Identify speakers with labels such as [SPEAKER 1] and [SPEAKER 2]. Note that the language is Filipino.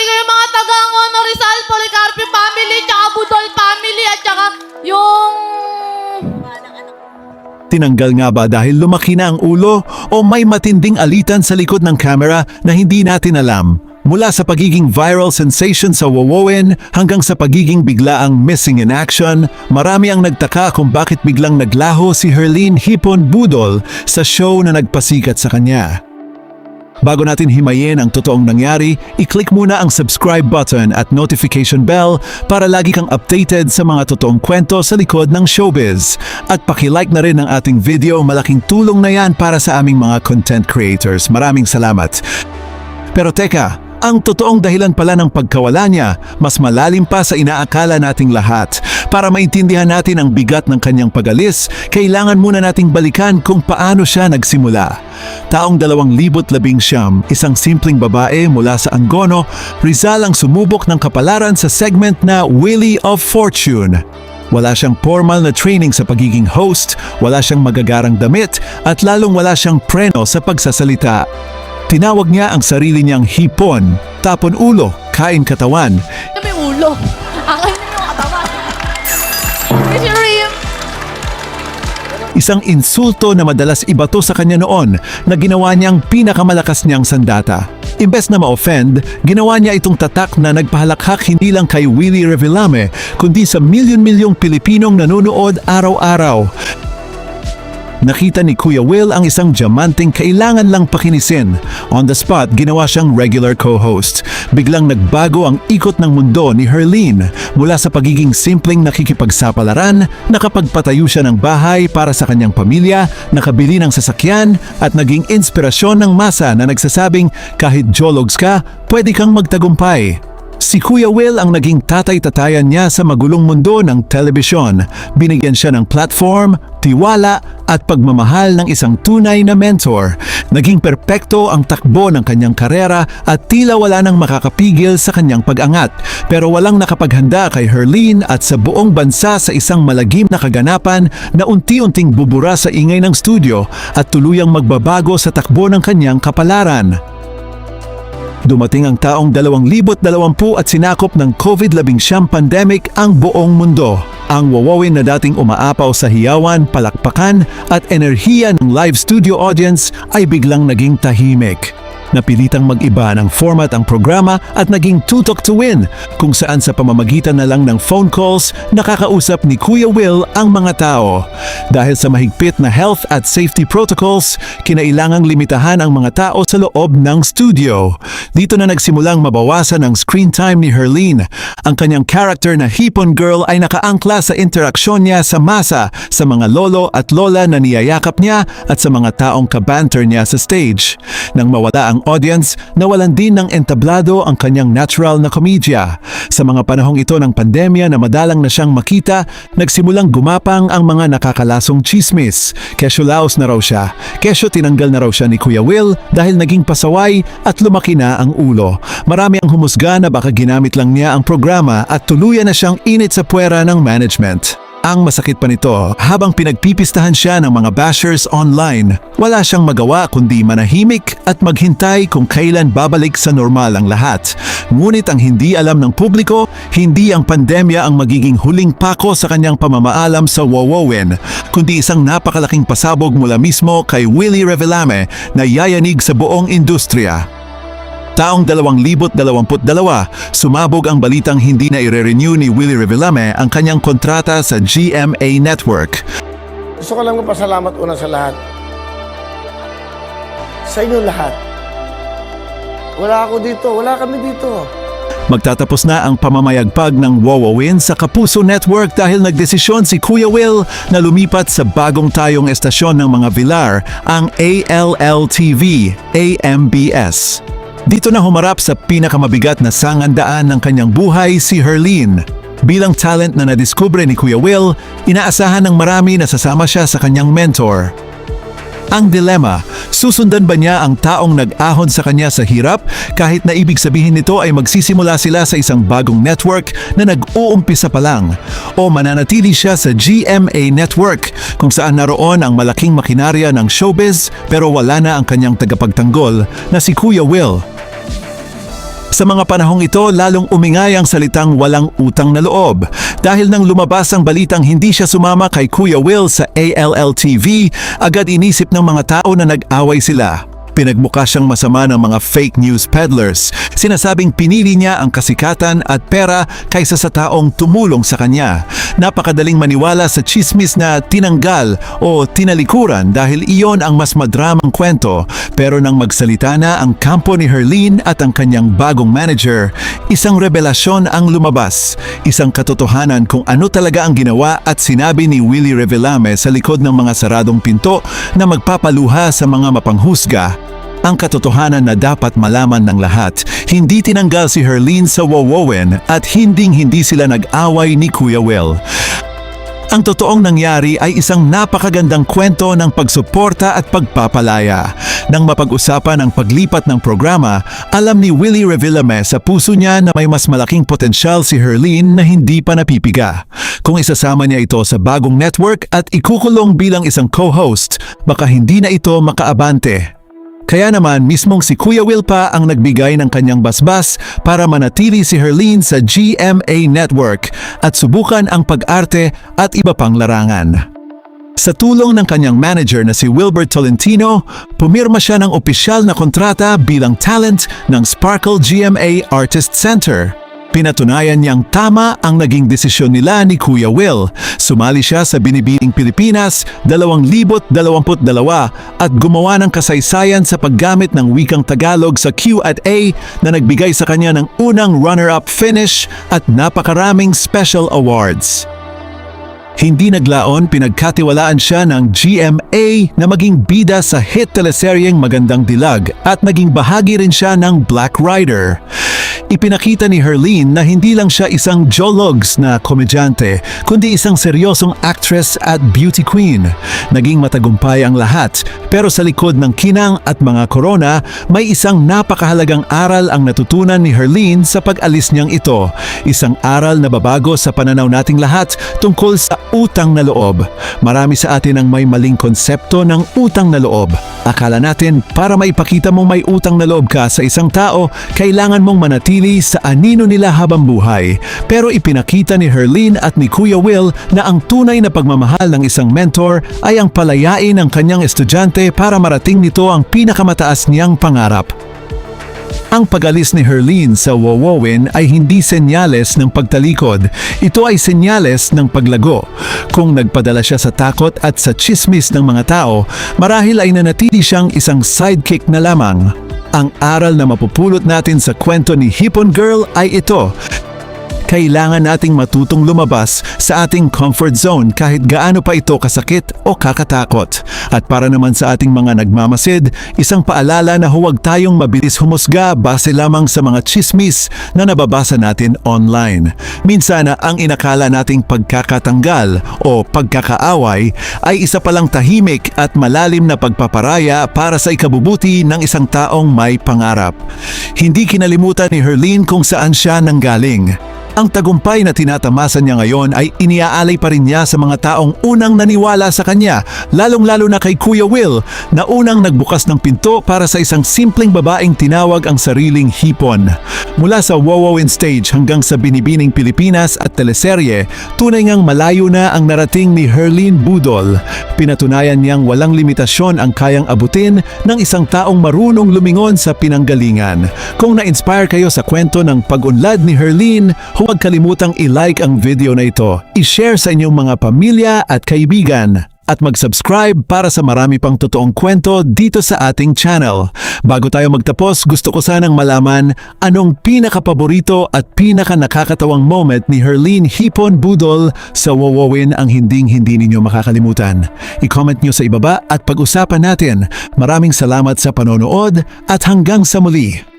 [SPEAKER 1] kayo mga taga-Angono, Rizal, Policarpio family, tsaka Budol family, at tsaka yung...
[SPEAKER 2] Tinanggal nga ba dahil lumaki na ang ulo o may matinding alitan sa likod ng camera na hindi natin alam? Mula sa pagiging viral sensation sa Wowowin hanggang sa pagiging biglaang missing in action, marami ang nagtaka kung bakit biglang naglaho si Herlene Hipon Budol sa show na nagpasikat sa kanya. Bago natin himayin ang totoong nangyari, i-click muna ang subscribe button at notification bell para lagi kang updated sa mga totoong kwento sa likod ng showbiz. At paki-like na rin ang ating video, malaking tulong na yan para sa aming mga content creators. Maraming salamat. Pero teka, ang totoong dahilan pala ng pagkawala niya, mas malalim pa sa inaakala nating lahat. Para maintindihan natin ang bigat ng kanyang pag-alis, kailangan muna nating balikan kung paano siya nagsimula. Taong 2019, isang simpleng babae mula sa Angono, Rizal ang sumubok ng kapalaran sa segment na Wheel of Fortune. Wala siyang formal na training sa pagiging host, wala siyang magagarang damit, at lalong wala siyang preno sa pagsasalita. Tinawag niya ang sarili niyang hipon, tapon ulo, kain katawan.
[SPEAKER 1] May ulo. Akin na yung katawan. Miss Rim.
[SPEAKER 2] Isang insulto na madalas ibato sa kanya noon na ginawa niyang pinakamalakas niyang sandata. Imbes na ma-offend, ginawa niya itong tatak na nagpahalakhak hindi lang kay Willie Revillame, kundi sa milyon-milyong Pilipinong nanonood araw-araw. Nakita ni Kuya Will ang isang diamanteng kailangan lang pakinisin. On the spot, ginawa siyang regular co-host. Biglang nagbago ang ikot ng mundo ni Herlene. Mula sa pagiging simpleng nakikipagsapalaran, nakapagpatayo siya ng bahay para sa kanyang pamilya, nakabili ng sasakyan, at naging inspirasyon ng masa na nagsasabing kahit jologs ka, pwede kang magtagumpay. Si Kuya Will ang naging tatay-tatayan niya sa magulong mundo ng telebisyon. Binigyan siya ng platform, tiwala at pagmamahal ng isang tunay na mentor. Naging perpekto ang takbo ng kanyang karera at tila wala nang makakapigil sa kanyang pag-angat. Pero walang nakapaghanda kay Herlene at sa buong bansa sa isang malagim na kaganapan na unti-unting bubura sa ingay ng studio at tuluyang magbabago sa takbo ng kanyang kapalaran. Dumating ang taong 2020 at sinakop ng COVID-19 pandemic ang buong mundo. Ang Wowowin na dating umaapaw sa hiyawan, palakpakan at enerhiya ng live studio audience ay biglang naging tahimik. Napilitang mag-iba ng format ang programa at naging tutok to win, kung saan sa pamamagitan na lang ng phone calls, nakakausap ni Kuya Will ang mga tao. Dahil sa mahigpit na health at safety protocols, kinailangang limitahan ang mga tao sa loob ng studio. Dito na nagsimulang mabawasan ang screen time ni Herlene. Ang kanyang character na Hipon Girl ay nakaangkla sa interaksyon niya sa masa, sa mga lolo at lola na niyayakap niya at sa mga taong kabanter niya sa stage. Nang mawala ang audience, nawalan din ng entablado ang kanyang natural na komedya. Sa mga panahong ito ng pandemya na madalang na siyang makita, nagsimulang gumapang ang mga nakakalasong chismis. Kesyo laos na raw siya. Kesyo tinanggal na raw siya ni Kuya Will dahil naging pasaway at lumaki na ang ulo. Marami ang humusga na baka ginamit lang niya ang programa at tuluyan na siyang init sa puwera ng management. Ang masakit pa nito, habang pinagpipistahan siya ng mga bashers online, wala siyang magawa kundi manahimik at maghintay kung kailan babalik sa normal ang lahat. Ngunit ang hindi alam ng publiko, hindi ang pandemya ang magiging huling pako sa kanyang pamamaalam sa Wowowin, kundi isang napakalaking pasabog mula mismo kay Willie Revillame na yayanig sa buong industriya. Taong 2022, sumabog ang balitang hindi na ire-renew ni Willie Revillame ang kanyang kontrata sa GMA Network.
[SPEAKER 3] Gusto ko lang magpasalamat una sa lahat. Sa inyo lahat. Wala ako dito, wala kami dito.
[SPEAKER 2] Magtatapos na ang pamamayagpag ng Wowowin sa Kapuso Network dahil nagdesisyon si Kuya Will na lumipat sa bagong tayong estasyon ng mga Villar, ang ALL-TV, AMBS. Dito na humarap sa pinakamabigat na sangandaan ng kanyang buhay si Herlene. Bilang talent na nadiskubre ni Kuya Will, inaasahan ng marami na sasama siya sa kanyang mentor. Ang dilema, susundan ba niya ang taong nag-ahon sa kanya sa hirap kahit na ibig sabihin nito ay magsisimula sila sa isang bagong network na nag-uumpisa pa lang? O mananatili siya sa GMA Network kung saan naroon ang malaking makinarya ng showbiz pero wala na ang kanyang tagapagtanggol na si Kuya Will? Sa mga panahong ito, lalong umingay ang salitang walang utang na loob. Dahil nang lumabas ang balitang hindi siya sumama kay Kuya Will sa ALL-TV, agad inisip ng mga tao na nag-away sila. Pinagmukha siyang masama ng mga fake news peddlers. Sinasabing pinili niya ang kasikatan at pera kaysa sa taong tumulong sa kanya. Napakadaling maniwala sa chismis na tinanggal o tinalikuran dahil iyon ang mas madramang kwento. Pero nang magsalita na ang kampo ni Herlene at ang kanyang bagong manager, isang revelasyon ang lumabas. Isang katotohanan kung ano talaga ang ginawa at sinabi ni Willie Revillame sa likod ng mga saradong pinto na magpapaluha sa mga mapanghusga. Ang katotohanan na dapat malaman ng lahat, hindi tinanggal si Herlene sa Wowowen at hindi sila nag-away ni Kuya Will. Ang totoong nangyari ay isang napakagandang kwento ng pagsuporta at pagpapalaya. Nang mapag-usapan ang paglipat ng programa, alam ni Willie Revillame sa puso niya na may mas malaking potensyal si Herlene na hindi pa napipiga. Kung isasama niya ito sa bagong network at ikukulong bilang isang co-host, baka hindi na ito makaabante. Kaya naman mismong si Kuya Will pa ang nagbigay ng kanyang basbas para manatili si Herlene sa GMA Network at subukan ang pag-arte at iba pang larangan. Sa tulong ng kanyang manager na si Wilbert Tolentino, pumirma siya ng opisyal na kontrata bilang talent ng Sparkle GMA Artist Center. Pinatunayan niyang tama ang naging desisyon nila ni Kuya Will. Sumali siya sa Binibining Pilipinas 2022 at gumawa ng kasaysayan sa paggamit ng wikang Tagalog sa Q&A na nagbigay sa kanya ng unang runner-up finish at napakaraming special awards. Hindi naglaon, pinagkatiwalaan siya ng GMA na maging bida sa hit teleseryeng Magandang Dilag at naging bahagi rin siya ng Black Rider. Ipinakita ni Herlene na hindi lang siya isang jologs na komedyante, kundi isang seryosong actress at beauty queen. Naging matagumpay ang lahat, pero sa likod ng kinang at mga korona, may isang napakahalagang aral ang natutunan ni Herlene sa pag-alis niyang ito. Isang aral na babago sa pananaw nating lahat tungkol sa utang na loob. Marami sa atin ang may maling konsepto ng utang na loob. Akala natin para maipakita mong may utang na loob ka sa isang tao, kailangan mong manatili sa anino nila habang buhay. Pero ipinakita ni Herlene at ni Kuya Will na ang tunay na pagmamahal ng isang mentor ay ang palayain ng kanyang estudyante para marating nito ang pinakamataas niyang pangarap. Ang pag-alis ni Herlene sa Wowowen ay hindi senyales ng pagtalikod. Ito ay senyales ng paglago. Kung nagpadala siya sa takot at sa chismis ng mga tao, marahil ay nanatili siyang isang sidekick na lamang. Ang aral na mapupulot natin sa kwento ni Hipon Girl ay ito. Kailangan nating matutong lumabas sa ating comfort zone kahit gaano pa ito kasakit o kakatakot. At para naman sa ating mga nagmamasid, isang paalala na huwag tayong mabilis humusga base lamang sa mga chismis na nababasa natin online. Minsan ang inakala nating pagkakatanggal o pagkakaaway ay isa palang tahimik at malalim na pagpaparaya para sa ikabubuti ng isang taong may pangarap. Hindi kinalimutan ni Herlene kung saan siya nanggaling. Ang tagumpay na tinatamasan niya ngayon ay iniaalay pa rin niya sa mga taong unang naniwala sa kanya, lalong-lalo na kay Kuya Will na unang nagbukas ng pinto para sa isang simpleng babaeng tinawag ang sariling hipon. Mula sa Wowowen stage hanggang sa Binibining Pilipinas at teleserye, tunay ngang malayo na ang narating ni Herlene Budol. Pinatunayan niyang walang limitasyon ang kayang abutin ng isang taong marunong lumingon sa pinanggalingan. Kung na-inspire kayo sa kwento ng pag-unlad ni Herlene, huwag kalimutang i-like ang video na ito, i-share sa inyong mga pamilya at kaibigan, at mag-subscribe para sa marami pang totoong kwento dito sa ating channel. Bago tayo magtapos, gusto ko sanang malaman anong pinaka-paborito at pinaka-nakakatawang moment ni Herlene Hipon Budol sa Wowowen ang hinding-hindi ninyo makakalimutan. I-comment nyo sa ibaba at pag-usapan natin. Maraming salamat sa panonood at hanggang sa muli.